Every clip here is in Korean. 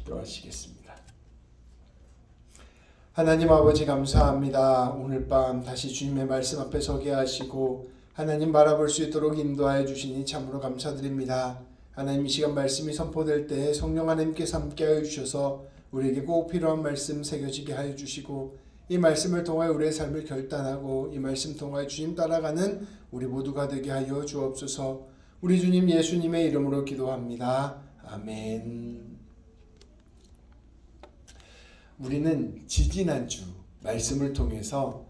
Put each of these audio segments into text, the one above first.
기도하시겠습니다. 하나님 아버지 감사합니다. 오늘 밤 다시 주님의 말씀 앞에 서게 하시고 하나님 바라볼 수 있도록 인도하여 주시니 참으로 감사드립니다. 하나님 이 시간 말씀이 선포될 때 성령 하나님께서 함께하여 주셔서 우리에게 꼭 필요한 말씀 새겨지게 하여 주시고 이 말씀을 통하여 우리의 삶을 결단하고 이 말씀 통하여 주님 따라가는 우리 모두가 되게 하여 주옵소서. 우리 주님 예수님의 이름으로 기도합니다. 아멘. 우리는 지지난주 말씀을 통해서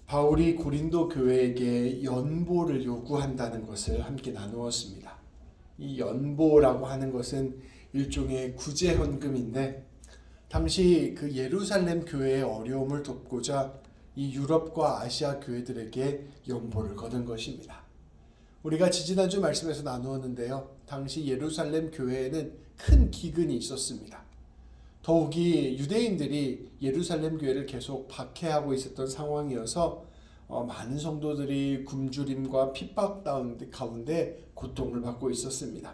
바울이 고린도 교회에게 연보를 요구한다는 것을 함께 나누었습니다. 이 연보라고 하는 것은 일종의 구제헌금인데 당시 그 예루살렘 교회의 어려움을 돕고자 이 유럽과 아시아 교회들에게 연보를 거둔 것입니다. 우리가 지지난주 말씀에서 나누었는데요. 당시 예루살렘 교회에는 큰 기근이 있었습니다. 더욱이 유대인들이 예루살렘 교회를 계속 박해하고 있었던 상황이어서 많은 성도들이 굶주림과 핍박 가운데 고통을 받고 있었습니다.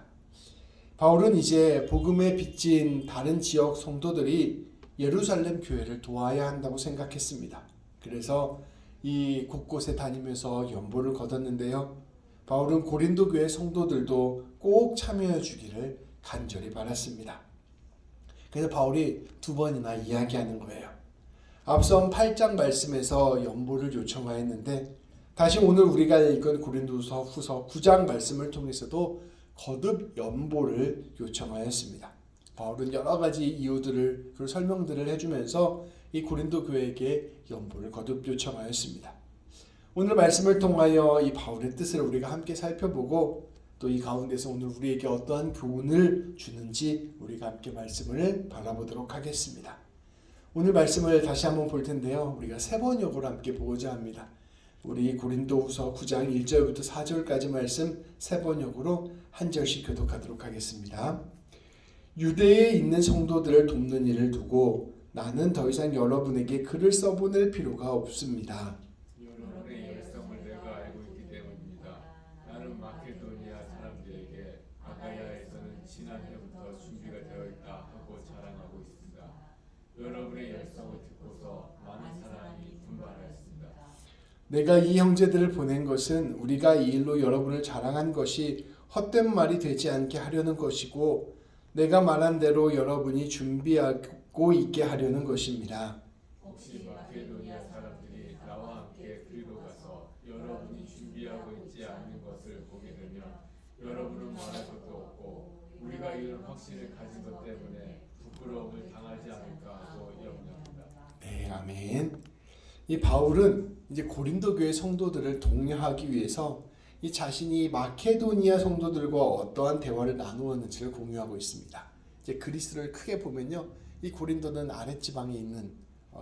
바울은 이제 복음에 빚진 다른 지역 성도들이 예루살렘 교회를 도와야 한다고 생각했습니다. 그래서 이 곳곳에 다니면서 연보를 거뒀는데요. 바울은 고린도 교회 성도들도 꼭 참여해 주기를 간절히 바랐습니다. 그래서 바울이 두 번이나 이야기하는 거예요. 앞선 8장 말씀에서 연보를 요청하였는데 다시 오늘 우리가 읽은 고린도서 후서 9장 말씀을 통해서도 거듭 연보를 요청하였습니다. 바울은 여러 가지 이유들을 그리고 설명들을 해주면서 이 고린도 교회에게 연보를 거듭 요청하였습니다. 오늘 말씀을 통하여 이 바울의 뜻을 우리가 함께 살펴보고 또 이 가운데서 오늘 우리에게 어떠한 교훈을 주는지 우리가 함께 말씀을 바라보도록 하겠습니다. 오늘 말씀을 다시 한번 볼 텐데요. 우리가 세 번역으로 함께 보고자 합니다. 우리 고린도후서 9장 1절부터 4절까지 말씀 세 번역으로 한 절씩 교독하도록 하겠습니다. 유대에 있는 성도들을 돕는 일을 두고 나는 더 이상 여러분에게 글을 써보낼 필요가 없습니다. 여러분의 열성을 내가 알고 있기 때문입니다. 나는 마케도니아 사람들에게 아가야에서는 지난해부터 준비가 되어 있다 하고 자랑하고 있습니다. 여러분의 열성을 듣고서 많은 사람이 분발하였습니다. 내가 이 형제들을 보낸 것은 우리가 이 일로 여러분을 자랑한 것이 헛된 말이 되지 않게 하려는 것이고 내가 말한 대로 여러분이 준비하고 있게 하려는 것입니다. 혹시 마케도니아 사람들이 나와 함께 그리로 가서 여러분이 준비하고 있지 않는 것을 보게 되면 여러분은 말할 것도 없고 우리가 이런 확신을 가진 것 때문에 부끄러움을 당하지 않을까 하고 염려합니다. 네, 아멘. 이 바울은 이제 고린도 교회 성도들을 독려하기 위해서 이 자신이 마케도니아 성도들과 어떠한 대화를 나누었는지를 공유하고 있습니다. 이제 그리스를 크게 보면요, 이 고린도는 아랫 지방에 있는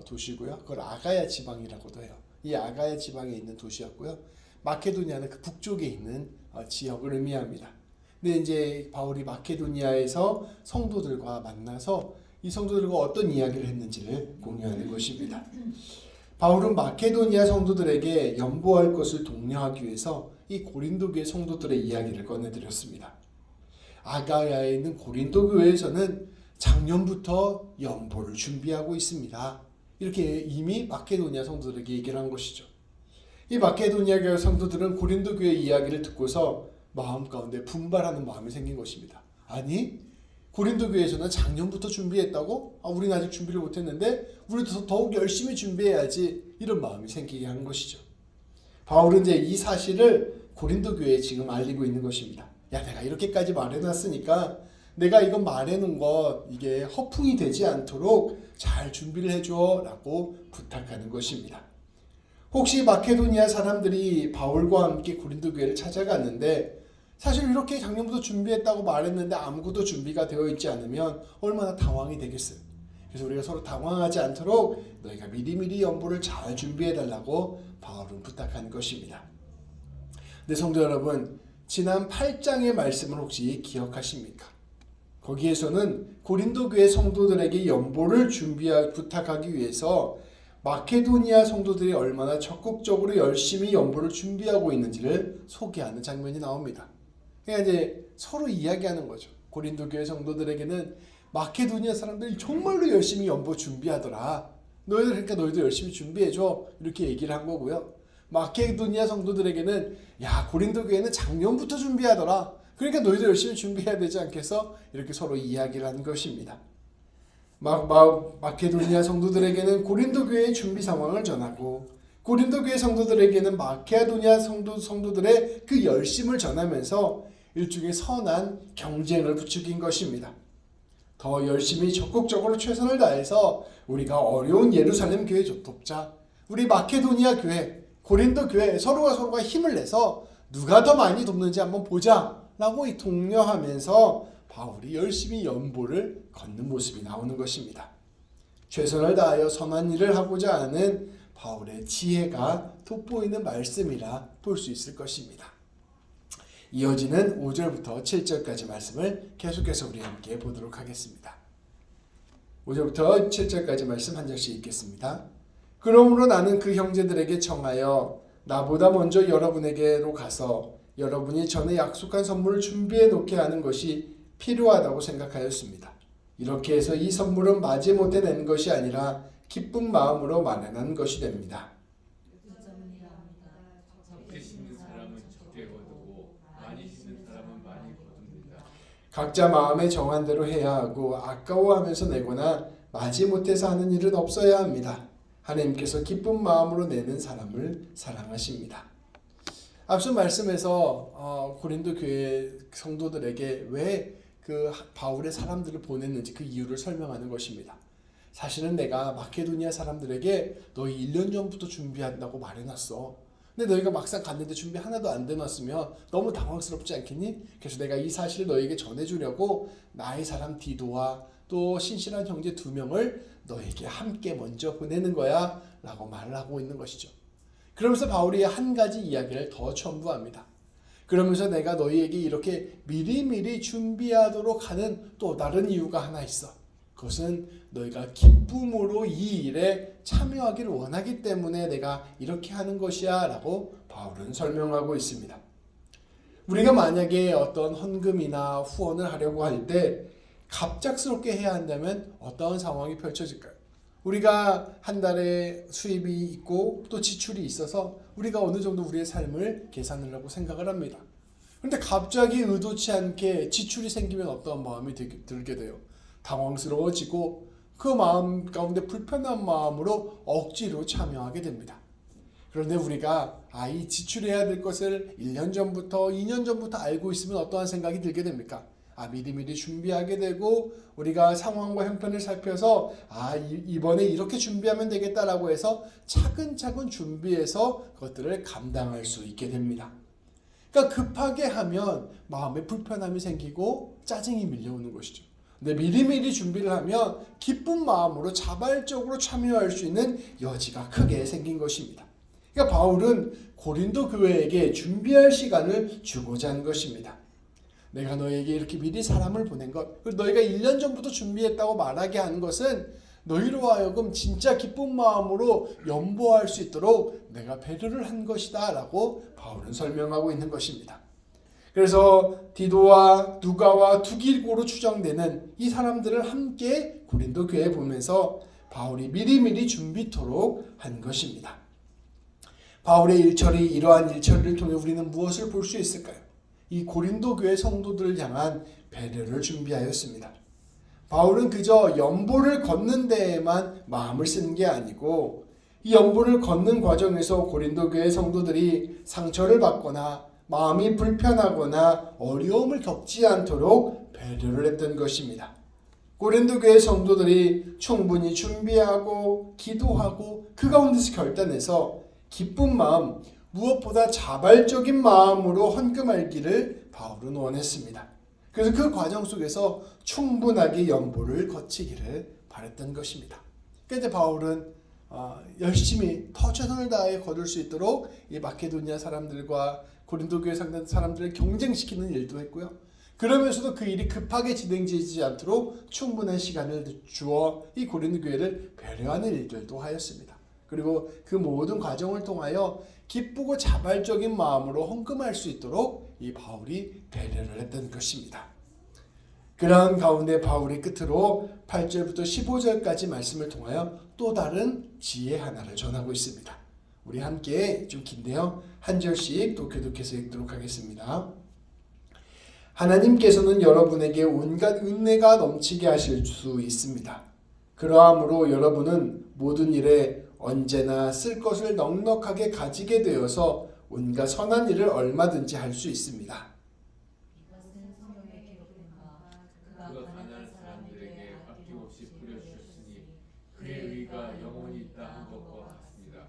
도시고요, 그걸 아가야 지방이라고도 해요. 이 아가야 지방에 있는 도시였고요, 마케도니아는 그 북쪽에 있는 지역을 의미합니다. 근데 이제 바울이 마케도니아에서 성도들과 만나서 이 성도들과 어떤 이야기를 했는지를 공유하는 것입니다. 바울은 마케도니아 성도들에게 연보할 것을 독려하기 위해서 이 고린도 교회 성도들의 이야기를 꺼내드렸습니다. 아가야에 있는 고린도 교회에서는 작년부터 연보를 준비하고 있습니다. 이렇게 이미 마케도니아 성도들에게 얘기를 한 것이죠. 이 마케도니아 교회 성도들은 고린도 교회 이야기를 듣고서 마음 가운데 분발하는 마음이 생긴 것입니다. 아니, 고린도 교회에서는 작년부터 준비했다고? 우리는 아직 준비를 못했는데 우리도 더욱 열심히 준비해야지, 이런 마음이 생기게 한 것이죠. 바울은 이제 이 사실을 고린도 교회에 지금 알리고 있는 것입니다. 야, 내가 이렇게까지 말해놨으니까 내가 이거 말해놓은 것 이게 허풍이 되지 않도록 잘 준비를 해줘 라고 부탁하는 것입니다. 혹시 마케도니아 사람들이 바울과 함께 고린도 교회를 찾아갔는데 사실 이렇게 작년부터 준비했다고 말했는데 아무것도 준비가 되어 있지 않으면 얼마나 당황이 되겠어요. 그래서 우리가 서로 당황하지 않도록 너희가 미리미리 연보를 잘 준비해달라고 바울은 부탁하는 것입니다. 네, 성도 여러분, 지난 8장의 말씀을 혹시 기억하십니까? 거기에서는 고린도 교회 성도들에게 연보를 부탁하기 위해서 마케도니아 성도들이 얼마나 적극적으로 열심히 연보를 준비하고 있는지를 소개하는 장면이 나옵니다. 그러니까 이제 서로 이야기하는 거죠. 고린도 교회 성도들에게는 마케도니아 사람들이 정말로 열심히 연보 준비하더라. 너희도 열심히 준비해줘. 이렇게 얘기를 한 거고요. 마케도니아 성도들에게는 야, 고린도 교회는 작년부터 준비하더라. 그러니까 너희도 열심히 준비해야 되지 않겠어? 이렇게 서로 이야기를 한 것입니다. 마케도니아 성도들에게는 고린도 교회의 준비 상황을 전하고, 고린도 교회 성도들에게는 마케도니아 성도들의 그 열심을 전하면서 일종의 선한 경쟁을 부추긴 것입니다. 더 열심히 적극적으로 최선을 다해서 우리가 어려운 예루살렘 교회 돕자. 우리 마케도니아 교회, 고린도 교회 서로가 힘을 내서 누가 더 많이 돕는지 한번 보자 라고 독려하면서 바울이 열심히 연보를 걷는 모습이 나오는 것입니다. 최선을 다하여 선한 일을 하고자 하는 바울의 지혜가 돋보이는 말씀이라 볼 수 있을 것입니다. 이어지는 5절부터 7절까지 말씀을 계속해서 우리 함께 보도록 하겠습니다. 5절부터 7절까지 말씀 한 절씩 읽겠습니다. 그러므로 나는 그 형제들에게 청하여 나보다 먼저 여러분에게로 가서 여러분이 전에 약속한 선물을 준비해 놓게 하는 것이 필요하다고 생각하였습니다. 이렇게 해서 이 선물은 마지못해 낸 것이 아니라 기쁜 마음으로 마련한 것이 됩니다. 적게 심는 사람은 적게 거두고 많이 심는 사람은 많이 거둡니다. 각자 마음에 정한 대로 해야 하고 아까워하면서 내거나 마지못해서 하는 일은 없어야 합니다. 하나님께서 기쁜 마음으로 내는 사람을 사랑하십니다. 앞서 말씀에서 고린도 교회 성도들에게 왜 그 바울의 사람들을 보냈는지 그 이유를 설명하는 것입니다. 사실은 내가 마케도니아 사람들에게 너희 1년 전부터 준비한다고 말해놨어. 근데 너희가 막상 갔는데 준비 하나도 안 돼놨으면 너무 당황스럽지 않겠니? 그래서 내가 이 사실을 너희에게 전해주려고 나의 사람 디도와 또 신실한 형제 2명을 너에게 함께 먼저 보내는 거야 라고 말을 하고 있는 것이죠. 그러면서 바울이 한 가지 이야기를 더 첨부합니다. 그러면서 내가 너희에게 이렇게 미리미리 준비하도록 하는 또 다른 이유가 하나 있어. 그것은 너희가 기쁨으로 이 일에 참여하기를 원하기 때문에 내가 이렇게 하는 것이야 라고 바울은 설명하고 있습니다. 우리가 만약에 어떤 헌금이나 후원을 하려고 할 때 갑작스럽게 해야 한다면 어떤 상황이 펼쳐질까요? 우리가 한 달에 수입이 있고 또 지출이 있어서 우리가 어느 정도 우리의 삶을 계산을 하고 생각을 합니다. 그런데 갑자기 의도치 않게 지출이 생기면 어떤 마음이 들게 돼요? 당황스러워지고 그 마음 가운데 불편한 마음으로 억지로 참여하게 됩니다. 그런데 우리가 이 지출해야 될 것을 1년 전부터 2년 전부터 알고 있으면 어떠한 생각이 들게 됩니까? 미리미리 준비하게 되고 우리가 상황과 형편을 살펴서 이번에 이렇게 준비하면 되겠다라고 해서 차근차근 준비해서 그것들을 감당할 수 있게 됩니다. 그러니까 급하게 하면 마음에 불편함이 생기고 짜증이 밀려오는 것이죠. 근데 미리미리 준비를 하면 기쁜 마음으로 자발적으로 참여할 수 있는 여지가 크게 생긴 것입니다. 그러니까 바울은 고린도 교회에게 준비할 시간을 주고자 한 것입니다. 내가 너에게 이렇게 미리 사람을 보낸 것, 너희가 1년 전부터 준비했다고 말하게 하는 것은 너희로 하여금 진짜 기쁜 마음으로 연보할 수 있도록 내가 배려를 한 것이다 라고 바울은 설명하고 있는 것입니다. 그래서 디도와 누가와 두기고로 추정되는 이 사람들을 함께 고린도 교회에 보면서 바울이 미리미리 준비토록 한 것입니다. 바울의 이러한 일처리를 통해 우리는 무엇을 볼 수 있을까요? 이 고린도 교회 성도들을 향한 배려를 준비하였습니다. 바울은 그저 연보를 걷는 데에만 마음을 쓰는 게 아니고 이 연보를 걷는 과정에서 고린도 교회 성도들이 상처를 받거나 마음이 불편하거나 어려움을 겪지 않도록 배려를 했던 것입니다. 고린도 교회 성도들이 충분히 준비하고 기도하고 그 가운데서 결단해서 기쁜 마음, 무엇보다 자발적인 마음으로 헌금하기를 바울은 원했습니다. 그래서 그 과정 속에서 충분하게 연보를 거치기를 바랬던 것입니다. 그런데 바울은 열심히 더 최선을 다해 거둘 수 있도록 이 마케도니아 사람들과 고린도 교회 사람들을 경쟁시키는 일도 했고요. 그러면서도 그 일이 급하게 진행되지 않도록 충분한 시간을 주어 이 고린도 교회를 배려하는 일들도 하였습니다. 그리고 그 모든 과정을 통하여 기쁘고 자발적인 마음으로 헌금할 수 있도록 이 바울이 배려를 했던 것입니다. 그러한 가운데 바울이 끝으로 8절부터 15절까지 말씀을 통하여 또 다른 지혜 하나를 전하고 있습니다. 우리 함께 좀 긴데요. 한 절씩 또 교독해서 읽도록 하겠습니다. 하나님께서는 여러분에게 온갖 은혜가 넘치게 하실 수 있습니다. 그러함으로 여러분은 모든 일에 언제나 쓸 것을 넉넉하게 가지게 되어서 온갖 선한 일을 얼마든지 할 수 있습니다. 그가 가난한 사람들에게 아낌없이 뿌려주셨으니 그의 의가 영원히 있다 한 것과 같습니다.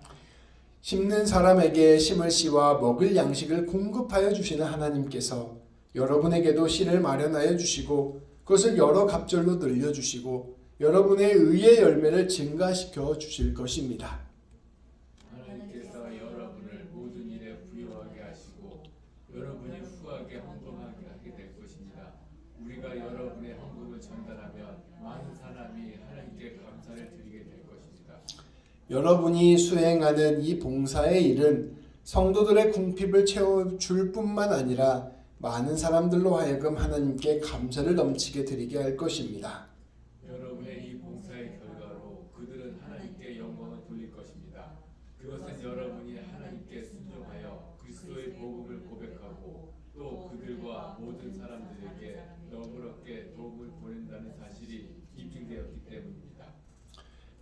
심는 사람에게 심을 씨와 먹을 양식을 공급하여 주시는 하나님께서 여러분에게도 씨를 마련하여 주시고 그것을 여러 갑절로 늘려주시고 여러분의 의의 열매를 증가시켜 주실 것입니다. 하나님께서 여러분을 모든 일에 부유하게 하시고 여러분이 후하게 헌금하게 하게 될 것입니다. 우리가 여러분의 헌금을 전달하면 많은 사람이 하나님께 감사를 드리게 될 것입니다. 여러분이 수행하는 이 봉사의 일은 성도들의 궁핍을 채워줄 뿐만 아니라 많은 사람들로 하여금 하나님께 감사를 넘치게 드리게 할 것입니다. 여러분의 이 봉사의 결과로 그들은 하나님께 영광을 돌릴 것입니다. 그것은 여러분이 하나님께 순종하여 그리스도의 복음을 고백하고 또 그들과 모든 사람들에게 너그럽게 도움을 보낸다는 사실이 입증되었기 때문입니다.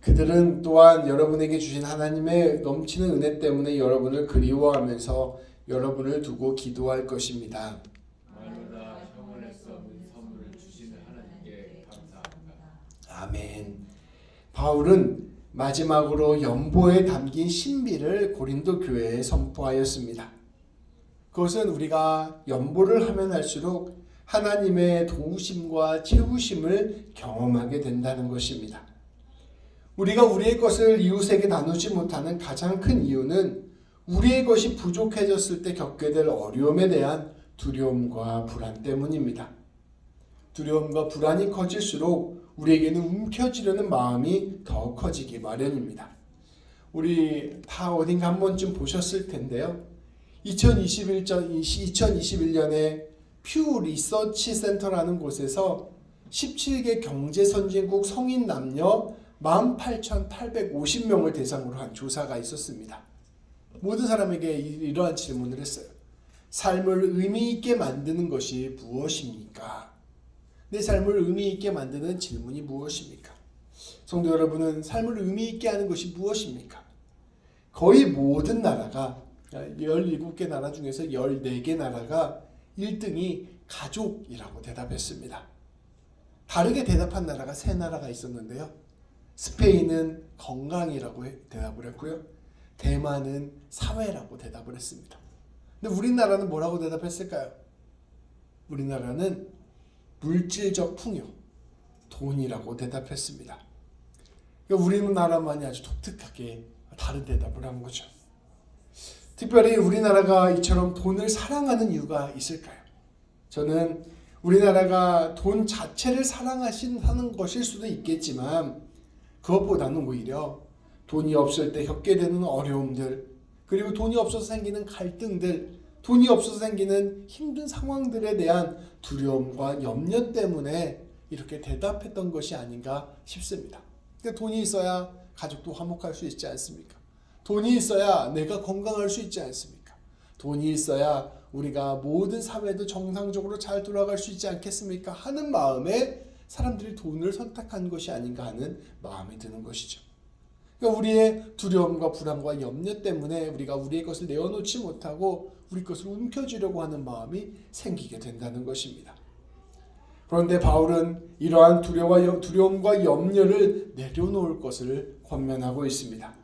그들은 또한 여러분에게 주신 하나님의 넘치는 은혜 때문에 여러분을 그리워하면서 여러분을 두고 기도할 것입니다. 말로 다 형언할 수 없는 선물을 주시는 하나님께 감사합니다. 아멘. 바울은 마지막으로 연보에 담긴 신비를 고린도 교회에 선포하였습니다. 그것은 우리가 연보를 하면 할수록 하나님의 도우심과 채우심을 경험하게 된다는 것입니다. 우리가 우리의 것을 이웃에게 나누지 못하는 가장 큰 이유는 우리의 것이 부족해졌을 때 겪게 될 어려움에 대한 두려움과 불안 때문입니다. 두려움과 불안이 커질수록 우리에게는 움켜쥐려는 마음이 더 커지기 마련입니다. 우리 다 어딘가 한 번쯤 보셨을 텐데요. 2021년에 퓨 리서치 센터라는 곳에서 17개 경제선진국 성인 남녀 18,850명을 대상으로 한 조사가 있었습니다. 모든 사람에게 이러한 질문을 했어요. 삶을 의미 있게 만드는 것이 무엇입니까? 내 삶을 의미 있게 만드는 질문이 무엇입니까? 성도 여러분은 삶을 의미 있게 하는 것이 무엇입니까? 거의 모든 나라가 17개 나라 중에서 14개 나라가 1등이 가족이라고 대답했습니다. 다르게 대답한 나라가 3나라가 있었는데요. 스페인은 건강이라고 대답을 했고요. 대만은 사회라고 대답을 했습니다. 근데 우리나라는 뭐라고 대답했을까요? 우리나라는 물질적 풍요, 돈이라고 대답했습니다. 그러니까 우리나라만이 아주 독특하게 다른 대답을 한 거죠. 특별히 우리나라가 이처럼 돈을 사랑하는 이유가 있을까요? 저는 우리나라가 돈 자체를 사랑하는 것일 수도 있겠지만 그것보다는 오히려 돈이 없을 때 겪게 되는 어려움들, 그리고 돈이 없어서 생기는 갈등들, 돈이 없어서 생기는 힘든 상황들에 대한 두려움과 염려 때문에 이렇게 대답했던 것이 아닌가 싶습니다. 그러니까 돈이 있어야 가족도 화목할 수 있지 않습니까? 돈이 있어야 내가 건강할 수 있지 않습니까? 돈이 있어야 우리가 모든 사회도 정상적으로 잘 돌아갈 수 있지 않겠습니까? 하는 마음에 사람들이 돈을 선택한 것이 아닌가 하는 마음이 드는 것이죠. 그러니까 우리의 두려움과 불안과 염려 때문에 우리가 우리의 것을 내어놓지 못하고 우리 것을 움켜쥐려고 하는 마음이 생기게 된다는 것입니다. 그런데 바울은 이러한 두려움과 염려를 내려놓을 것을 권면하고 있습니다.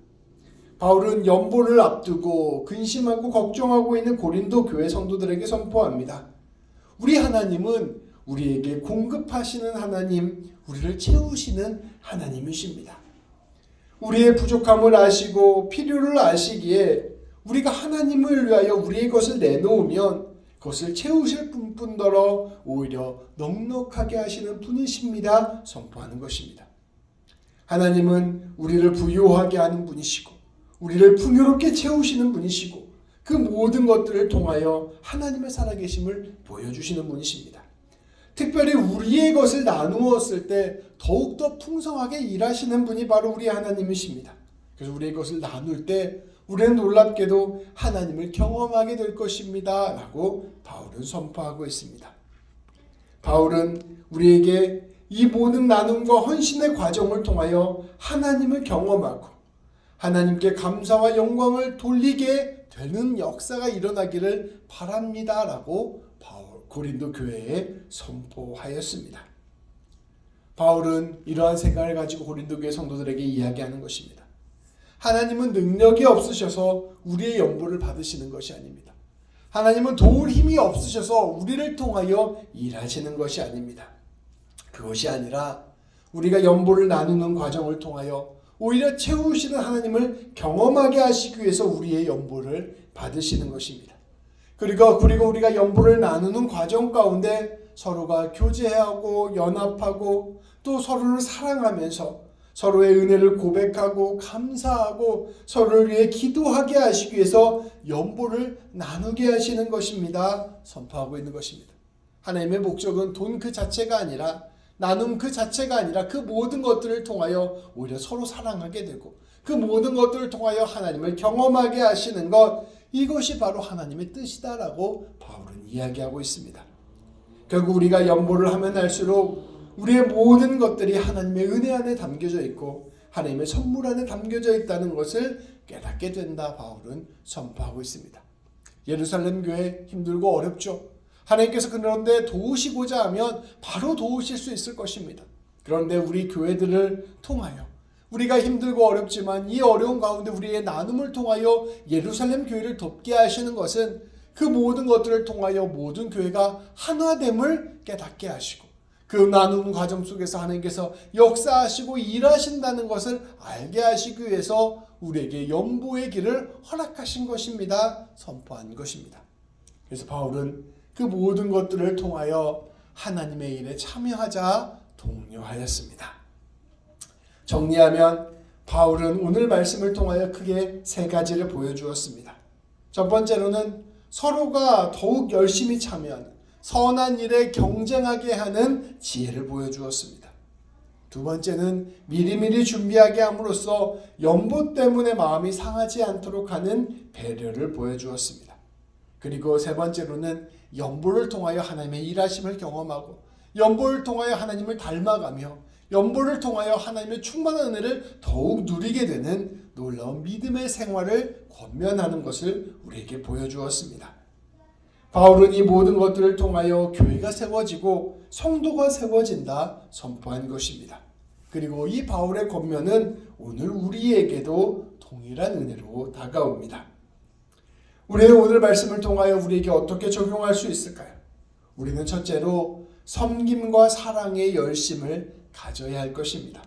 바울은 연보를 앞두고 근심하고 걱정하고 있는 고린도 교회 성도들에게 선포합니다. 우리 하나님은 우리에게 공급하시는 하나님, 우리를 채우시는 하나님이십니다. 우리의 부족함을 아시고 필요를 아시기에 우리가 하나님을 위하여 우리의 것을 내놓으면 그것을 채우실 뿐더러 오히려 넉넉하게 하시는 분이십니다. 선포하는 것입니다. 하나님은 우리를 부유하게 하는 분이시고 우리를 풍요롭게 채우시는 분이시고 그 모든 것들을 통하여 하나님의 살아계심을 보여주시는 분이십니다. 특별히 우리의 것을 나누었을 때 더욱더 풍성하게 일하시는 분이 바로 우리 하나님이십니다. 그래서 우리의 것을 나눌 때 우리는 놀랍게도 하나님을 경험하게 될 것입니다 라고 바울은 선포하고 있습니다. 바울은 우리에게 이 모든 나눔과 헌신의 과정을 통하여 하나님을 경험하고 하나님께 감사와 영광을 돌리게 되는 역사가 일어나기를 바랍니다 라고 고린도 교회에 선포하였습니다. 바울은 이러한 생각을 가지고 고린도 교회 성도들에게 이야기하는 것입니다. 하나님은 능력이 없으셔서 우리의 연보를 받으시는 것이 아닙니다. 하나님은 도울 힘이 없으셔서 우리를 통하여 일하시는 것이 아닙니다. 그것이 아니라 우리가 연보를 나누는 과정을 통하여 오히려 채우시는 하나님을 경험하게 하시기 위해서 우리의 연보를 받으시는 것입니다. 그리고 우리가 연보를 나누는 과정 가운데 서로가 교제하고 연합하고 또 서로를 사랑하면서 서로의 은혜를 고백하고 감사하고 서로를 위해 기도하게 하시기 위해서 연보를 나누게 하시는 것입니다. 선포하고 있는 것입니다. 하나님의 목적은 돈 그 자체가 아니라 나눔 그 자체가 아니라 그 모든 것들을 통하여 오히려 서로 사랑하게 되고 그 모든 것들을 통하여 하나님을 경험하게 하시는 것, 이것이 바로 하나님의 뜻이다라고 바울은 이야기하고 있습니다. 결국 우리가 연보를 하면 할수록 우리의 모든 것들이 하나님의 은혜 안에 담겨져 있고 하나님의 선물 안에 담겨져 있다는 것을 깨닫게 된다 바울은 선포하고 있습니다. 예루살렘 교회 힘들고 어렵죠. 하나님께서 그런데 도우시고자 하면 바로 도우실 수 있을 것입니다. 그런데 우리 교회들을 통하여 우리가 힘들고 어렵지만 이 어려운 가운데 우리의 나눔을 통하여 예루살렘 교회를 돕게 하시는 것은 그 모든 것들을 통하여 모든 교회가 하나됨을 깨닫게 하시고 그 나눔 과정 속에서 하나님께서 역사하시고 일하신다는 것을 알게 하시기 위해서 우리에게 연보의 길을 허락하신 것입니다. 선포한 것입니다. 그래서 바울은 그 모든 것들을 통하여 하나님의 일에 참여하자 독려하였습니다. 정리하면 바울은 오늘 말씀을 통하여 크게 세 가지를 보여주었습니다. 첫 번째로는 서로가 더욱 열심히 참여하는 선한 일에 경쟁하게 하는 지혜를 보여주었습니다. 두 번째는 미리미리 준비하게 함으로써 연보 때문에 마음이 상하지 않도록 하는 배려를 보여주었습니다. 그리고 세 번째로는 연보를 통하여 하나님의 일하심을 경험하고 연보를 통하여 하나님을 닮아가며 연보를 통하여 하나님의 충만한 은혜를 더욱 누리게 되는 놀라운 믿음의 생활을 권면하는 것을 우리에게 보여주었습니다. 바울은 이 모든 것들을 통하여 교회가 세워지고 성도가 세워진다 선포한 것입니다. 그리고 이 바울의 권면은 오늘 우리에게도 동일한 은혜로 다가옵니다. 우리의 오늘 말씀을 통하여 우리에게 어떻게 적용할 수 있을까요? 우리는 첫째로 섬김과 사랑의 열심을 가져야 할 것입니다.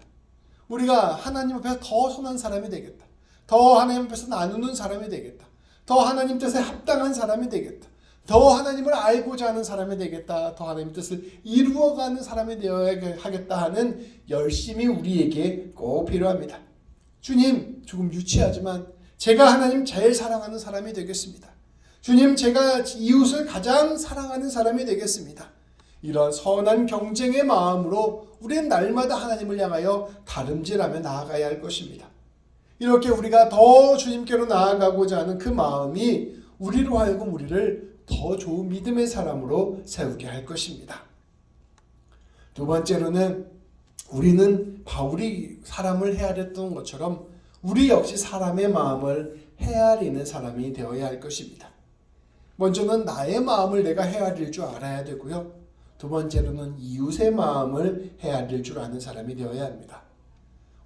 우리가 하나님 앞에서 더 선한 사람이 되겠다. 더 하나님 앞에서 나누는 사람이 되겠다. 더 하나님 뜻에 합당한 사람이 되겠다. 더 하나님을 알고자 하는 사람이 되겠다. 더 하나님 뜻을 이루어가는 사람이 되어야 하겠다 하는 열심이 우리에게 꼭 필요합니다. 주님, 조금 유치하지만 제가 하나님 제일 사랑하는 사람이 되겠습니다. 주님, 제가 이웃을 가장 사랑하는 사람이 되겠습니다. 이런 선한 경쟁의 마음으로 우리는 날마다 하나님을 향하여 다름질하며 나아가야 할 것입니다. 이렇게 우리가 더 주님께로 나아가고자 하는 그 마음이 우리로 하여금 우리를 더 좋은 믿음의 사람으로 세우게 할 것입니다. 두 번째로는 우리는 바울이 사람을 헤아렸던 것처럼 우리 역시 사람의 마음을 헤아리는 사람이 되어야 할 것입니다. 먼저는 나의 마음을 내가 헤아릴 줄 알아야 되고요. 두 번째로는 이웃의 마음을 헤아릴 줄 아는 사람이 되어야 합니다.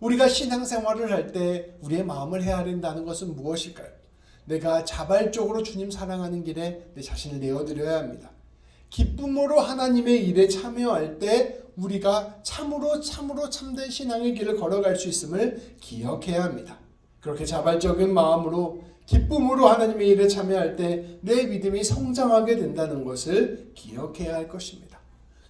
우리가 신앙생활을 할 때 우리의 마음을 헤아린다는 것은 무엇일까요? 내가 자발적으로 주님 사랑하는 길에 내 자신을 내어드려야 합니다. 기쁨으로 하나님의 일에 참여할 때 우리가 참으로 참된 신앙의 길을 걸어갈 수 있음을 기억해야 합니다. 그렇게 자발적인 마음으로 기쁨으로 하나님의 일에 참여할 때 내 믿음이 성장하게 된다는 것을 기억해야 할 것입니다.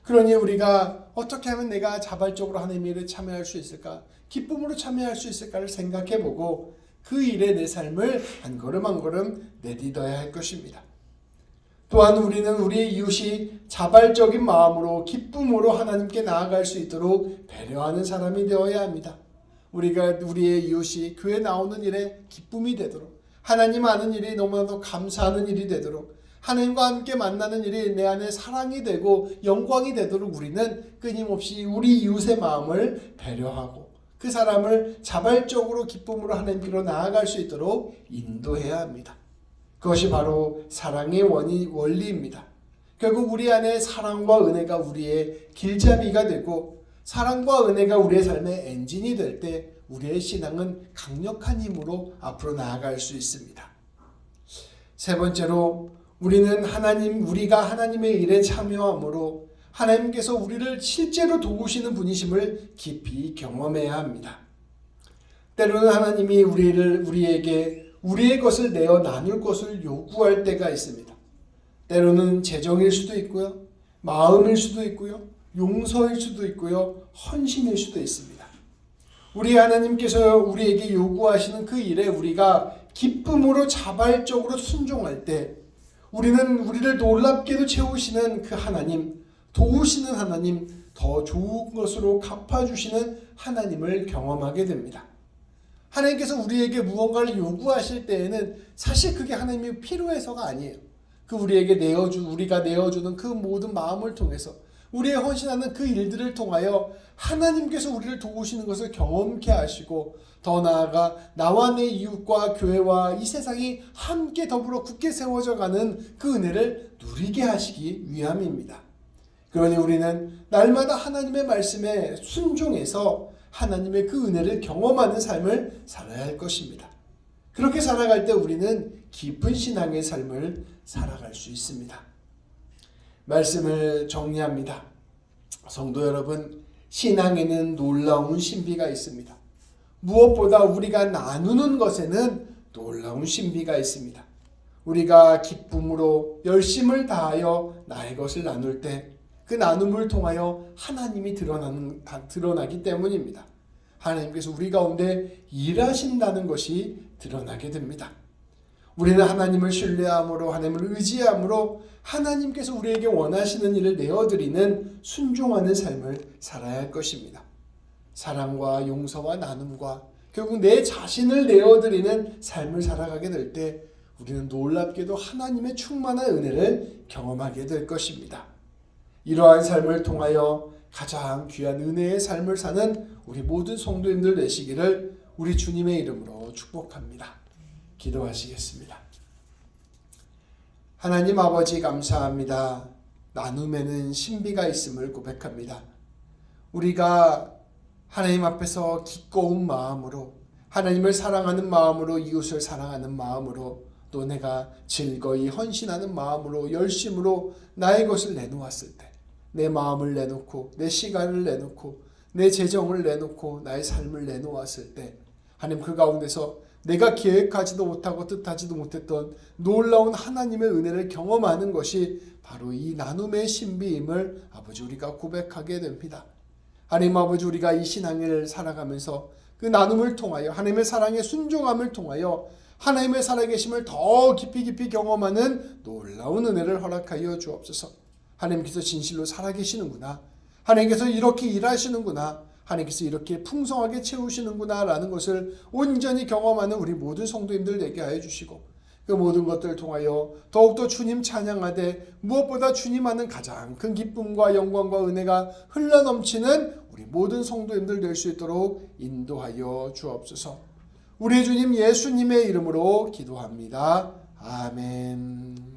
그러니 우리가 어떻게 하면 내가 자발적으로 하나님의 일에 참여할 수 있을까? 기쁨으로 참여할 수 있을까를 생각해보고 그 일에 내 삶을 한 걸음 한 걸음 내딛어야 할 것입니다. 또한 우리는 우리의 이웃이 자발적인 마음으로 기쁨으로 하나님께 나아갈 수 있도록 배려하는 사람이 되어야 합니다. 우리가 우리의 이웃이 교회 나오는 일에 기쁨이 되도록, 하나님 아는 일이 너무나도 감사하는 일이 되도록, 하나님과 함께 만나는 일이 내 안에 사랑이 되고 영광이 되도록 우리는 끊임없이 우리 이웃의 마음을 배려하고 그 사람을 자발적으로 기쁨으로 하나님께로 나아갈 수 있도록 인도해야 합니다. 그것이 바로 사랑의 원리입니다. 결국 우리 안에 사랑과 은혜가 우리의 길잡이가 되고 사랑과 은혜가 우리의 삶의 엔진이 될 때 우리의 신앙은 강력한 힘으로 앞으로 나아갈 수 있습니다. 세 번째로 우리가 하나님의 일에 참여함으로 하나님께서 우리를 실제로 도우시는 분이심을 깊이 경험해야 합니다. 때로는 하나님이 우리에게 우리의 것을 내어 나눌 것을 요구할 때가 있습니다. 때로는 재정일 수도 있고요, 마음일 수도 있고요, 용서일 수도 있고요, 헌신일 수도 있습니다. 우리 하나님께서 우리에게 요구하시는 그 일에 우리가 기쁨으로 자발적으로 순종할 때 우리는 우리를 놀랍게도 채우시는 그 하나님, 도우시는 하나님, 더 좋은 것으로 갚아주시는 하나님을 경험하게 됩니다. 하나님께서 우리에게 무언가를 요구하실 때에는 사실 그게 하나님이 필요해서가 아니에요. 우리가 내어주는 그 모든 마음을 통해서 우리의 헌신하는 그 일들을 통하여 하나님께서 우리를 도우시는 것을 경험케 하시고 더 나아가 나와 내 이웃과 교회와 이 세상이 함께 더불어 굳게 세워져 가는 그 은혜를 누리게 하시기 위함입니다. 그러니 우리는 날마다 하나님의 말씀에 순종해서 하나님의 그 은혜를 경험하는 삶을 살아야 할 것입니다. 그렇게 살아갈 때 우리는 깊은 신앙의 삶을 살아갈 수 있습니다. 말씀을 정리합니다. 성도 여러분, 신앙에는 놀라운 신비가 있습니다. 무엇보다 우리가 나누는 것에는 놀라운 신비가 있습니다. 우리가 기쁨으로 열심을 다하여 나의 것을 나눌 때 그 나눔을 통하여 하나님이 드러나기 때문입니다. 하나님께서 우리 가운데 일하신다는 것이 드러나게 됩니다. 우리는 하나님을 신뢰함으로 하나님을 의지함으로 하나님께서 우리에게 원하시는 일을 내어드리는 순종하는 삶을 살아야 할 것입니다. 사랑과 용서와 나눔과 결국 내 자신을 내어드리는 삶을 살아가게 될 때 우리는 놀랍게도 하나님의 충만한 은혜를 경험하게 될 것입니다. 이러한 삶을 통하여 가장 귀한 은혜의 삶을 사는 우리 모든 성도님들 되시기를 우리 주님의 이름으로 축복합니다. 기도하시겠습니다. 하나님 아버지 감사합니다. 나눔에는 신비가 있음을 고백합니다. 우리가 하나님 앞에서 기꺼운 마음으로 하나님을 사랑하는 마음으로 이웃을 사랑하는 마음으로 또 내가 즐거이 헌신하는 마음으로 열심으로 나의 것을 내놓았을 때 내 마음을 내놓고 내 시간을 내놓고 내 재정을 내놓고 나의 삶을 내놓았을 때 하나님 그 가운데서 내가 계획하지도 못하고 뜻하지도 못했던 놀라운 하나님의 은혜를 경험하는 것이 바로 이 나눔의 신비임을 아버지 우리가 고백하게 됩니다. 하나님 아버지 우리가 이 신앙을 살아가면서 그 나눔을 통하여 하나님의 사랑의 순종함을 통하여 하나님의 살아계심을 더 깊이 경험하는 놀라운 은혜를 허락하여 주옵소서. 하나님께서 진실로 살아계시는구나. 하나님께서 이렇게 일하시는구나. 하나님께서 이렇게 풍성하게 채우시는구나 라는 것을 온전히 경험하는 우리 모든 성도님들 되게 하여 주시고 그 모든 것들을 통하여 더욱더 주님 찬양하되 무엇보다 주님 안은 가장 큰 기쁨과 영광과 은혜가 흘러넘치는 우리 모든 성도님들 될 수 있도록 인도하여 주옵소서. 우리 주님 예수님의 이름으로 기도합니다. 아멘.